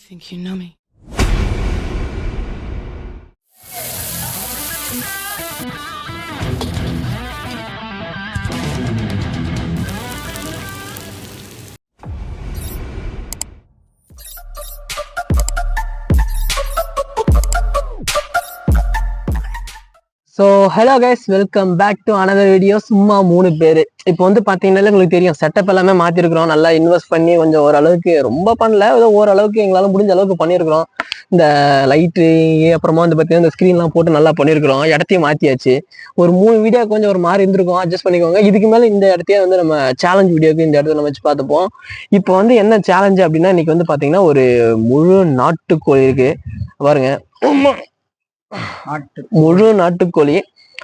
think you know me? So hello guys, welcome back to another video. சும்மா 3 பேர். இப்போ வந்து பார்த்தீங்கன்னா உங்களுக்கு தெரியும், செட்டப் எல்லாமே மாற்றிருக்கிறோம். நல்லா இன்வெஸ்ட் பண்ணி கொஞ்சம் ஓரளவுக்கு ரொம்ப பண்ணல, ஏதோ ஓரளவுக்கு எங்களால் முடிஞ்ச அளவுக்கு பண்ணியிருக்கிறோம். இந்த லைட்டு அப்புறமா வந்து பார்த்தீங்கன்னா இந்த ஸ்க்ரீன்லாம் போட்டு நல்லா பண்ணியிருக்கிறோம். இடத்தையும் மாற்றியாச்சு. ஒரு 3 வீடியோ கொஞ்சம் ஒரு மாதிரி இருந்திருக்கும், அட்ஜஸ்ட் பண்ணிக்கோங்க. இதுக்கு மேலே இந்த இடத்தையே வந்து நம்ம சேலஞ்ச் வீடியோக்கு இந்த இடத்துல நம்ம வச்சு பார்த்துப்போம். இப்போ வந்து என்ன சேலஞ்சு அப்படின்னா, இன்னைக்கு வந்து பார்த்தீங்கன்னா ஒரு முழு நாட்டுக்கோழி இருக்கு பாருங்க. முழு நாட்டுக்கோழி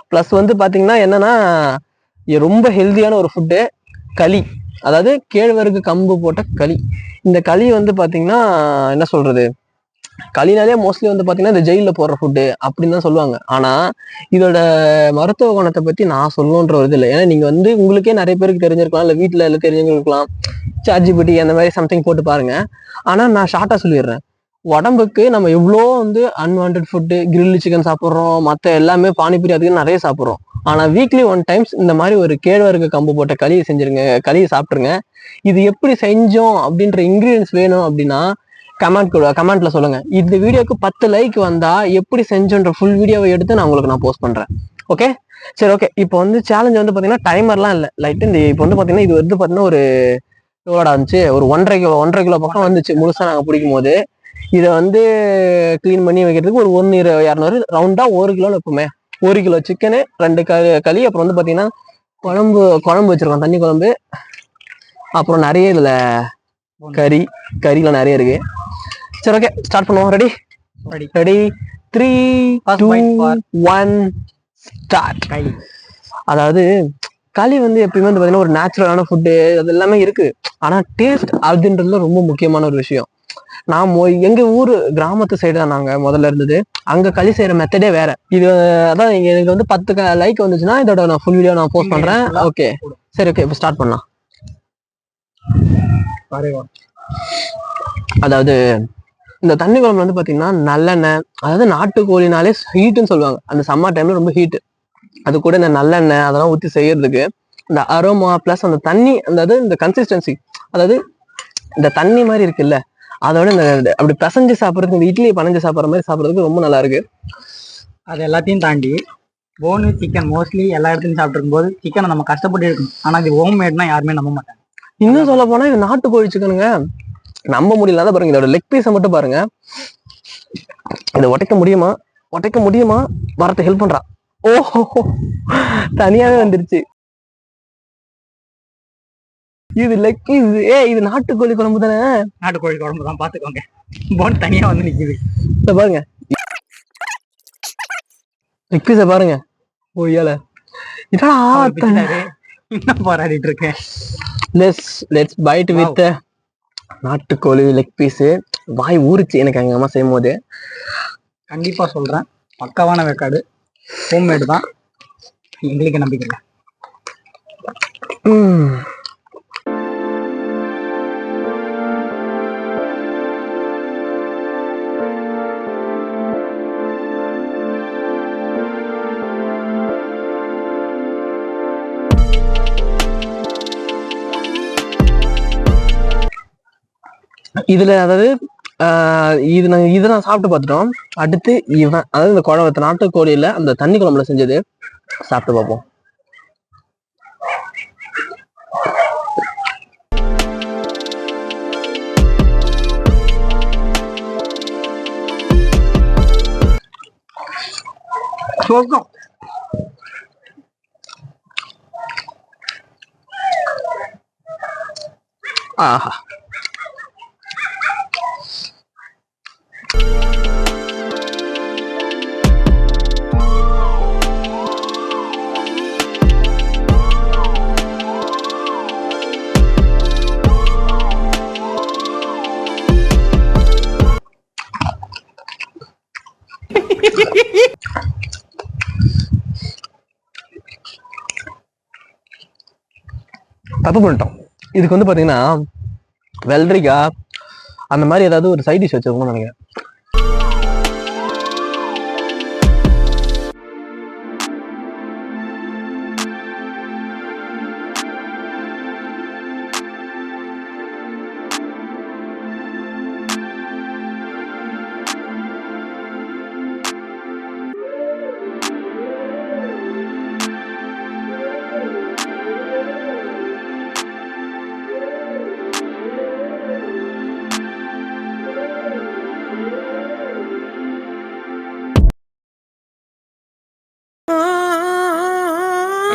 பிளஸ் வந்து பாத்தீங்கன்னா என்னன்னா ரொம்ப ஹெல்தியான ஒரு ஃபுட்டு, களி. அதாவது கேழ்வரகு கம்பு போட்ட களி. இந்த களி வந்து பாத்தீங்கன்னா என்ன சொல்றது, களினாலே மோஸ்ட்லி வந்து பாத்தீங்கன்னா இந்த ஜெயில போடுற ஃபுட்டு அப்படின்னு தான் சொல்லுவாங்க. ஆனா இதோட மருத்துவ குணத்தை பத்தி நான் சொல்லணுன்ற ஒரு இது இல்லை. ஏன்னா நீங்க வந்து உங்களுக்கே நிறைய பேருக்கு தெரிஞ்சிருக்கலாம், இல்ல வீட்டுல எல்லாம் தெரிஞ்சிருக்கலாம், சாட்ஜிபிடி அந்த மாதிரி சம்திங் போட்டு பாருங்க. ஆனா நான் ஷார்ட்டா சொல்லிடுறேன். உடம்புக்கு நம்ம எவ்வளோ வந்து அன்வான்ட் ஃபுட்டு, கிரில் சிக்கன் சாப்பிட்றோம், மற்ற எல்லாமே பானிபூரி அதுக்கு நிறைய சாப்பிட்றோம். ஆனால் வீக்லி 1 டைம்ஸ் இந்த மாதிரி ஒரு கேழ்வரகு கம்பு போட்ட களியை செஞ்சிருங்க, களியை சாப்பிட்ருங்க. இது எப்படி செஞ்சோம் அப்படின்ற இன்க்ரீடியன்ஸ் வேணும் அப்படின்னா கமெண்ட்ல சொல்லுங்க. இந்த வீடியோக்கு 10 லைக் வந்தா எப்படி செஞ்சோன்ற ஃபுல் வீடியோவை எடுத்து நான் போஸ்ட் பண்றேன். ஓகே சரி, ஓகே. இப்போ வந்து சேலஞ்ச் வந்து பார்த்தீங்கன்னா டைமர்லாம் இல்லை, லைட்டு இந்த இப்போ வந்து பார்த்தீங்கன்னா இது வந்து பார்த்தீங்கன்னா ஒரு எவ்வளோடா இருந்துச்சு, ஒரு 1.5 கிலோ பக்கம் வந்துச்சு முழுசா நாங்கள் பிடிக்கும் போது. இதை வந்து கிளீன் பண்ணி வைக்கிறதுக்கு ஒரு 100-200 ரவுண்டா 1 கிலோ வைப்போமே. 1 கிலோ சிக்கனு, 2 களி, அப்புறம் வந்து பாத்தீங்கன்னா குழம்பு வச்சிருக்கோம், தண்ணி குழம்பு. அப்புறம் நிறைய இதுல கறில நிறைய இருக்கு. சரி, ஓகே, ஸ்டார்ட் பண்ணுவோம். Ready 3 2 1 start. அதாவது களி வந்து எப்பயுமே வந்து பாத்தீங்கன்னா ஒரு நேச்சுரலான ஃபுட்டு, அது எல்லாமே இருக்கு. ஆனா டேஸ்ட் அப்படின்றதுல ரொம்ப முக்கியமான ஒரு விஷயம். நான் எங்க ஊரு கிராமத்து சைடு தான் நாங்க முதல்ல இருந்தது. அங்க களி செய்யற மெத்தடே வேற. இது அதான் எனக்கு வந்து 10 லைக் வந்துச்சுன்னா இதோட நான் ஃபுல் வீடியோ நான் போஸ்ட் பண்றேன். ஓகே சரி, ஓகே, இப்போ ஸ்டார்ட் பண்ணலாம். அதாவது இந்த தண்ணி குழம்பு வந்து பாத்தீங்கன்னா நல்லெண்ணெய், அதாவது நாட்டுக்கோழினாலே ஹீட்டுன்னு சொல்லுவாங்க. அந்த சம்மர் டைம்ல ரொம்ப ஹீட்டு. அது கூட இந்த நல்லெண்ணெய் அதெல்லாம் ஊற்றி செய்யறதுக்கு இந்த அரோமா பிளஸ் அந்த தண்ணி, அதாவது இந்த கன்சிஸ்டன்சி, அதாவது இந்த தண்ணி மாதிரி இருக்குல்ல, அதோட இந்த அப்படி பசஞ்சு சாப்பிட்றதுக்கு, இந்த இட்லியை பனஞ்சு சாப்பிட்ற மாதிரி சாப்பிட்றதுக்கு ரொம்ப நல்லா இருக்கு. அது எல்லாத்தையும் தாண்டி போனு சிக்கன் மோஸ்ட்லி எல்லா இடத்துலையும் சாப்பிட்ருக்கும் போது சிக்கனை நம்ம கஷ்டப்பட்டு இருக்கணும். ஆனால் இது ஹோம் மேட்னா யாருமே நம்ப மாட்டாங்க. இன்னும் சொல்ல போனா இது நாட்டுக்கோழி சிக்கனுங்க, நம்ப முடியல. பாருங்க, இதோட லெக் பீஸை மட்டும் பாருங்க. இதை உடைக்க முடியுமா வரத்தை ஹெல்ப் பண்றா. ஓஹோ, தனியாவே வந்துருச்சு. இது லெக் பீஸ். இது நாட்டுக்கோழி குழம்பு தானே? நாட்டுக்கோழி குழம்பு தான், பாத்துக்கோங்க. போன் தனியா வந்து நிக்குது பாருங்க, லெக் பீஸ பாருங்க. ஓ ஏல இன்னும் போராடிட்டு இருக்கேன். லெட்ஸ் பைட் வித் நாட்டுக்கோழி லெக் பீஸ். வாய் ஊறிச்சு எனக்கு எங்க அம்மா செய்யும் போது. கண்டிப்பா சொல்றேன், பக்காவான வேக்காடு, ஹோம்மேடு தான், எங்களுக்கு நம்பிக்கை இல்லை. இதுல அதாவது இதை நான் சாப்பிட்டு பார்த்துட்டோம். அடுத்து அதாவது இந்த குழம்பு நாட்டுக்கோழியில அந்த தண்ணி குழம்புல செஞ்சது சாப்பிட்டு பார்ப்போம். ஆஹா, தப்பு பண்ணிட்டோம். இதுக்கு வந்து பாத்தீங்கன்னா வெள்ளரிக்காய், அந்த மாதிரி ஏதாவது ஒரு சைட் டிஷ் வச்சிருக்கணும்னு நினைக்கிறேன்.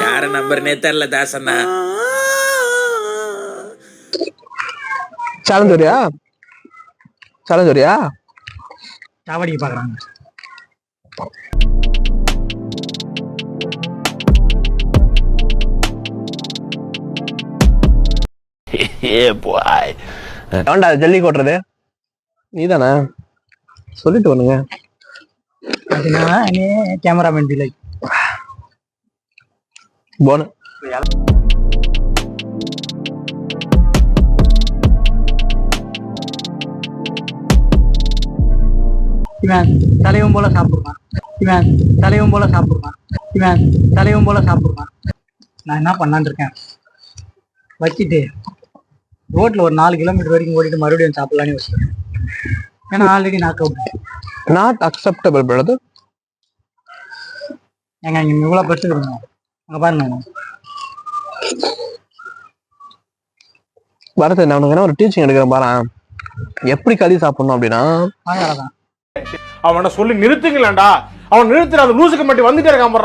யார நம்பர்னே தெரியல தாசண்ணா. சேலஞ்ச் வரியா சாவடிக்கு பாக்குறாங்க. ஏன்டா ஜல்லி கொட்டுறது நீதானே சொல்லிட்டு வந்துங்க. கேமராமேன் டிலே போன இவன் தலைவன் போல சாப்பிடுறான். நான் என்ன பண்ணலான்னு இருக்கேன், வச்சுட்டு ரோட்ல ஒரு 4 கிலோமீட்டர் வரைக்கும் ஓடிட்டு மறுபடியும் சாப்பிடலான்னு யோசிக்கிறேன். ஏன்னா ஆல்ரெடி நாட் அக்செப்டபிள் பிரதர். ஏங்க இங்க இவ்வளவு பெருசு கொடுங்க, அங்க பாருங்க. வரது நான் உனக்கு ஒரு டீச்சிங் எடுக்கிறேன் பாரு, எப்படி களி சாப்பிடணும் அப்படின்னா. அவனை சொல்லி நிறுத்துங்களேன்டா. அவன் நிறுத்துற அந்த லூசுக்கு மட்டும் வந்துட்டே இருக்கான்.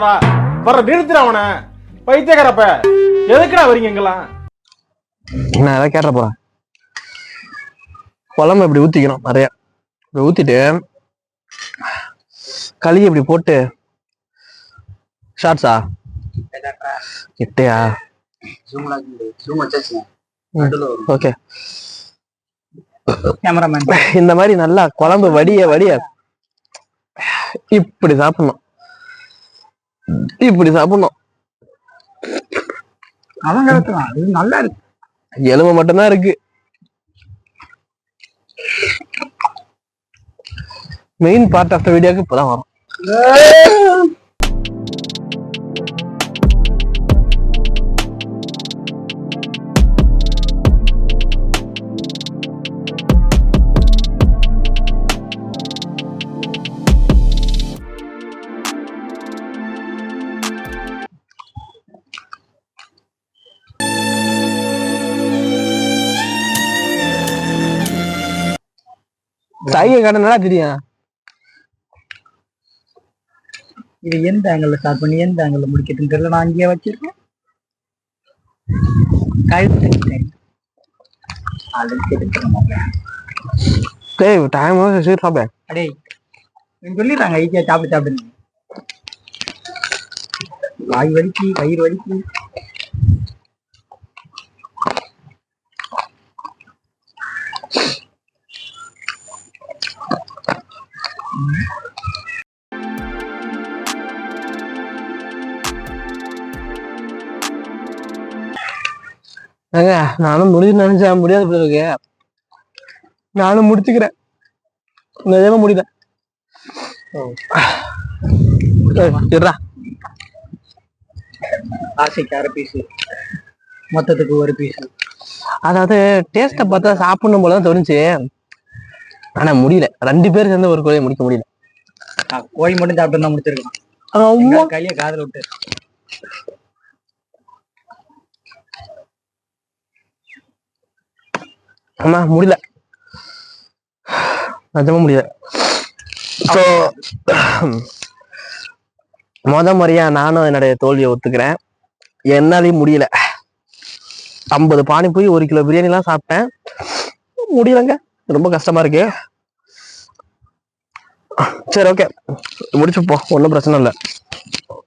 வர்ற நிறுத்துற அவனை. பைத்தியக்காரப்ப எதுக்குடா வரீங்க எங்கெல்லாம்? நான் எதாவது கேட்ட போறேன். குழம்பு இப்படி ஊத்திக்கணும், நிறைய இப்படி ஊத்திட்டு களி இப்படி போட்டு. ஷார்ட்ஸா கிட்டையா? ஓகே. இந்த மாதிரி நல்லா குழம்பு வடிய இப்படி சாப்பிடணும். நல்லா இருக்கு. எலும்பு மட்டும்தான் இருக்கு. மெயின் பார்ட் ஆஃப் த வீடியோக்கு இப்பதான் வரும். சைகை கடனா தெரியும். இது எந்த ஆங்கிள் ஸ்டார்ட் பண்ணி எந்த ஆங்கிள் முடிக்கட்டுன்னு தெரியல. நான் அங்கேயே வச்சிருக்கேன். சொல்லிடுறாங்க ஈஸியா சாப்பிடு. வாய் வலிக்கு, வயிறு வலிக்கு. நானும் முடிஞ்சு நினைச்சா முடியாது பிறகு நானும் முடிச்சுக்கிறேன். நிஜமா முடியல. ஆசைக்கு 1/2 பீஸ், மொத்தத்துக்கு 1 பீஸ். அதாவது டேஸ்ட பார்த்தா சாப்பிடணும் போலதான் தோணுச்சு. ஆனா முடியல. 2 பேர் சேர்ந்து ஒரு கோழியை முடிக்க முடியல. கோழி மட்டும் சாப்பிட்டு தான் முடிச்சிருக்கோம். கையில காதல் விட்டு. ஆமா முடியல, நிஜமா முடியல. ஸோ முறையா நானும் என்னுடைய தோல்வியை ஒத்துக்கிறேன். என்னாலையும் முடியல. 50 பானிபூரி 1 கிலோ பிரியாணி எல்லாம் சாப்பிட்டேன், முடியலங்க. ரொம்ப கஷ்டமா இருக்கு. சரி ஓகே, முடிச்சுப்போம், ஒன்றும் பிரச்சனை இல்லை.